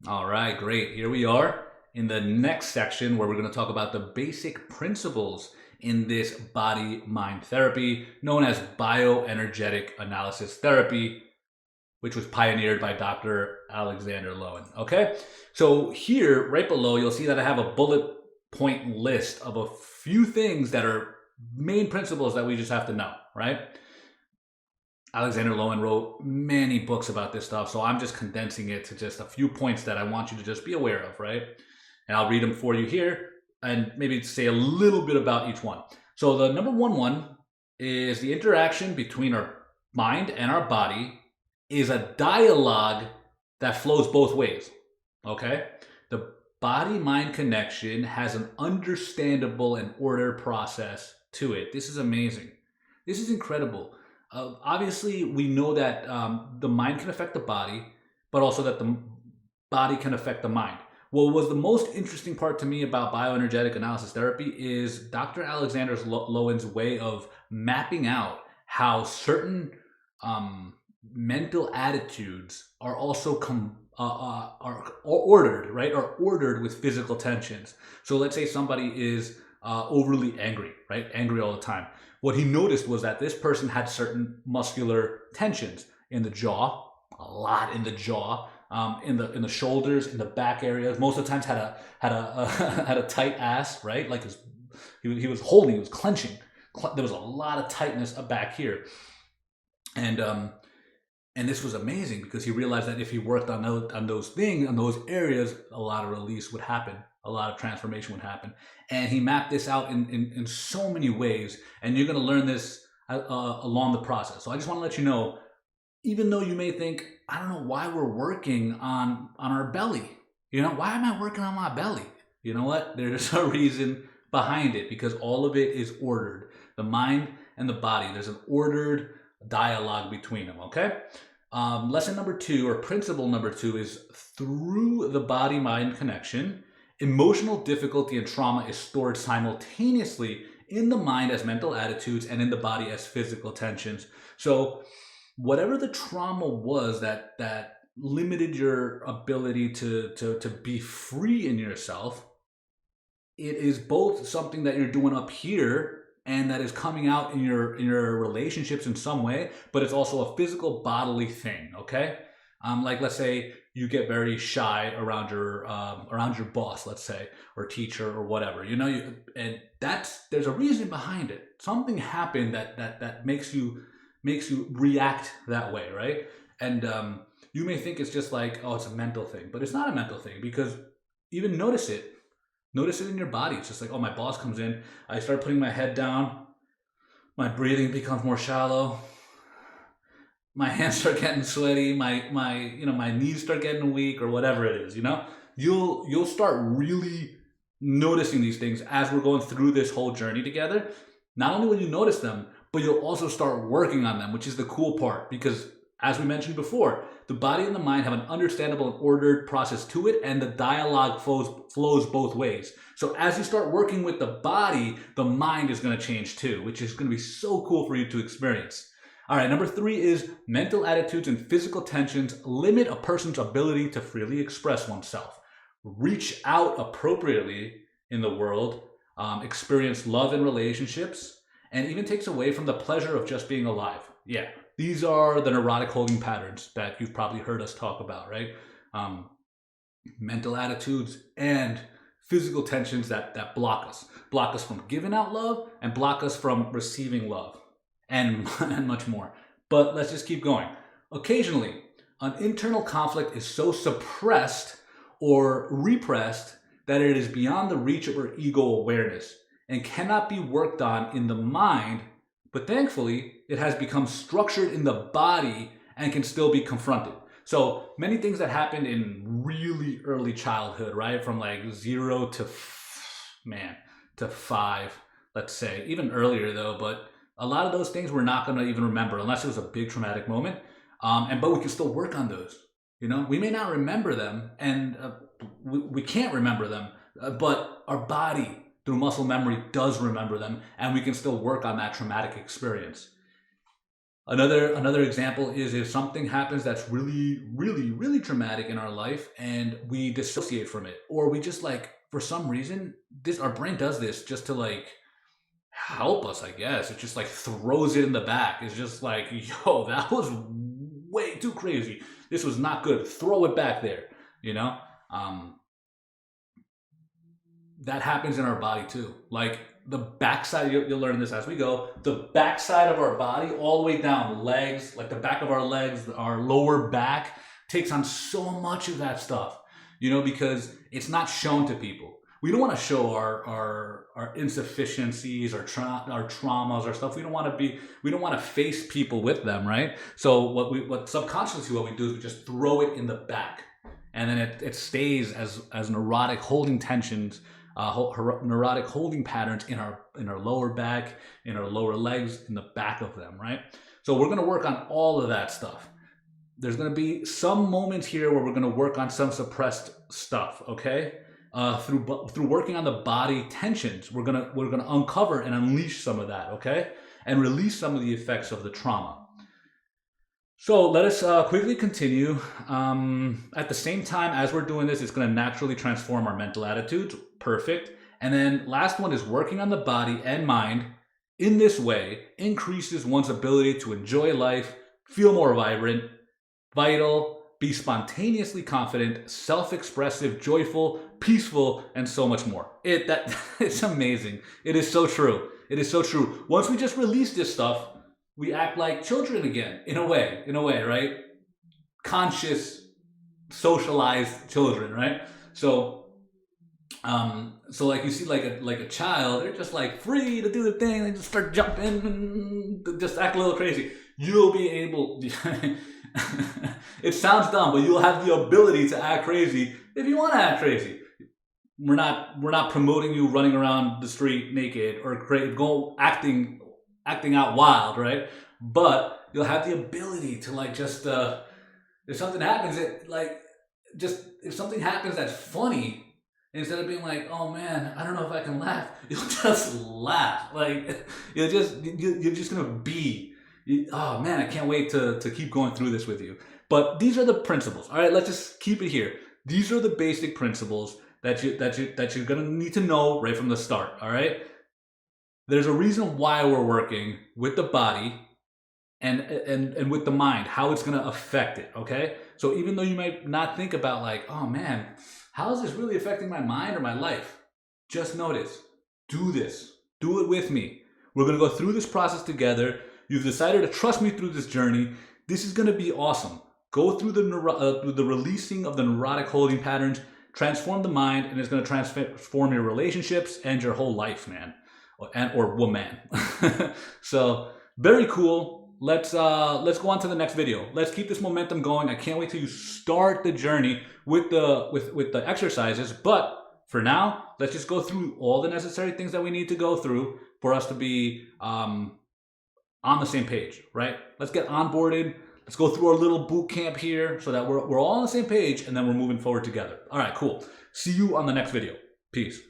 All right, great. Here we are in the next section where we're going to talk about the basic principles in this body mind therapy known as bioenergetic analysis therapy, which was pioneered by Dr. Alexander Lowen. Okay, so here right below, you'll see that I have a bullet point list of a few things that are main principles that we just have to know, right? Alexander Lowen wrote many books about this stuff, so I'm just condensing it to just a few points that I want you to just be aware of, right? And I'll read them for you here and maybe say a little bit about each one. So the number one is the interaction between our mind and our body is a dialogue that flows both ways. Okay? The body mind connection has an understandable and ordered process to it. This is amazing. This is incredible. Obviously, we know that the mind can affect the body, but also that the body can affect the mind. What was the most interesting part to me about bioenergetic analysis therapy is Dr. Alexander Lowen's way of mapping out how certain mental attitudes are also are ordered, right? Are ordered with physical tensions. So let's say somebody is overly angry, right? Angry all the time. What he noticed was that this person had certain muscular tensions in the jaw, a lot in the jaw, in the shoulders, in the back areas. Most of the times had a had a tight ass, right? Like he was holding, he was clenching. There was a lot of tightness back here, and and this was amazing because he realized that if he worked on those things, on those areas, a lot of release would happen, a lot of transformation would happen. And he mapped this out in so many ways. And you're going to learn this along the process. So I just want to let you know, even though you may think, I don't know why we're working on our belly. You know, why am I working on my belly? You know what? There's a reason behind it because all of it is ordered. The mind and the body, there's an ordered dialogue between them, okay? Lesson number two, or principle number two, is through the body mind connection, emotional difficulty and trauma is stored simultaneously in the mind as mental attitudes and in the body as physical tensions. So, whatever the trauma was that limited your ability to be free in yourself, it is both something that you're doing up here and that is coming out in your relationships in some way, but it's also a physical bodily thing. Okay, like let's say you get very shy around your boss, let's say, or teacher or whatever. You know, and there's a reason behind it. Something happened that makes you react that way, right? And you may think it's just like, oh, it's a mental thing, but it's not a mental thing because even notice it in your body. It's just like, oh, my boss comes in. I start putting my head down. My breathing becomes more shallow. My hands start getting sweaty. My knees start getting weak or whatever it is. You know, you'll start really noticing these things as we're going through this whole journey together. Not only will you notice them, but you'll also start working on them, which is the cool part because as we mentioned before, the body and the mind have an understandable and ordered process to it, and the dialogue flows both ways. So as you start working with the body, the mind is going to change too, which is going to be so cool for you to experience. All right, number three is mental attitudes and physical tensions limit a person's ability to freely express oneself, reach out appropriately in the world, experience love in relationships, and even takes away from the pleasure of just being alive. Yeah, these are the neurotic holding patterns that you've probably heard us talk about, right? Um, Mental attitudes and physical tensions that block us from giving out love and block us from receiving love and, and much more. But let's just keep going. Occasionally, an internal conflict is so suppressed or repressed that it is beyond the reach of our ego awareness and cannot be worked on in the mind, but thankfully, it has become structured in the body and can still be confronted. So many things that happened in really early childhood, right? From like zero to to five, let's say, even earlier though. But a lot of those things we're not going to even remember unless it was a big traumatic moment. But we can still work on those. You know, we may not remember them, and we can't remember them, but our body through muscle memory does remember them, and we can still work on that traumatic experience. Another example is if something happens that's really traumatic in our life and we dissociate from it, or we just like for some reason this our brain does this just to like help us, I guess. It just like throws it in the back. It's just like, yo, that was way too crazy. This was not good. Throw it back there, you know? Um, that happens in our body too. Like the backside, you'll learn this as we go. The backside of our body, all the way down, legs, like the back of our legs, our lower back, takes on so much of that stuff, you know, because it's not shown to people. We don't want to show our insufficiencies, our traumas, our stuff. We don't want to face people with them, right? So what subconsciously what we do is we just throw it in the back, and then it stays as neurotic holding tensions, neurotic holding patterns in our lower back, in our lower legs, in the back of them, right? So we're going to work on all of that stuff. There's going to be some moments here where we're going to work on some suppressed stuff, okay? Through working on the body tensions, we're gonna uncover and unleash some of that, okay, and release some of the effects of the trauma. So let us quickly continue. At the same time as we're doing this, it's going to naturally transform our mental attitudes. Perfect. And then last one is working on the body and mind in this way increases one's ability to enjoy life, feel more vibrant, vital, be spontaneously confident, self-expressive, joyful, peaceful, and so much more. It's amazing. It is so true. It is so true. Once we just release this stuff, we act like children again, in a way, right? Conscious, socialized children, right? So like you see like a child, they're just like free to do the thing, they just start jumping and just act a little crazy. You'll be able it sounds dumb, but you'll have the ability to act crazy if you want to act crazy. We're not promoting you running around the street naked or go acting out wild, right? But you'll have the ability to like just if something happens, if something happens that's funny, instead of being like, oh man, I don't know if I can laugh, you'll just laugh. Like you're just gonna be. Oh man, I can't wait to keep going through this with you. But these are the principles. All right, let's just keep it here. These are the basic principles that you're gonna need to know right from the start. All right. There's a reason why we're working with the body and with the mind, how it's gonna affect it. Okay. So even though you might not think about like, oh man, how is this really affecting my mind or my life? Just notice. Do this. Do it with me. We're gonna go through this process together. You've decided to trust me through this journey. This is going to be awesome. Go through the releasing of the neurotic holding patterns, transform the mind, and it's going to transform your relationships and your whole life, man, or woman. So very cool. Let's go on to the next video. Let's keep this momentum going. I can't wait till you start the journey with the exercises. But for now, let's just go through all the necessary things that we need to go through for us to be on the same page, right? Let's get onboarded. Let's go through our little boot camp here so that we're all on the same page, and then we're moving forward together. All right, cool. See you on the next video. Peace.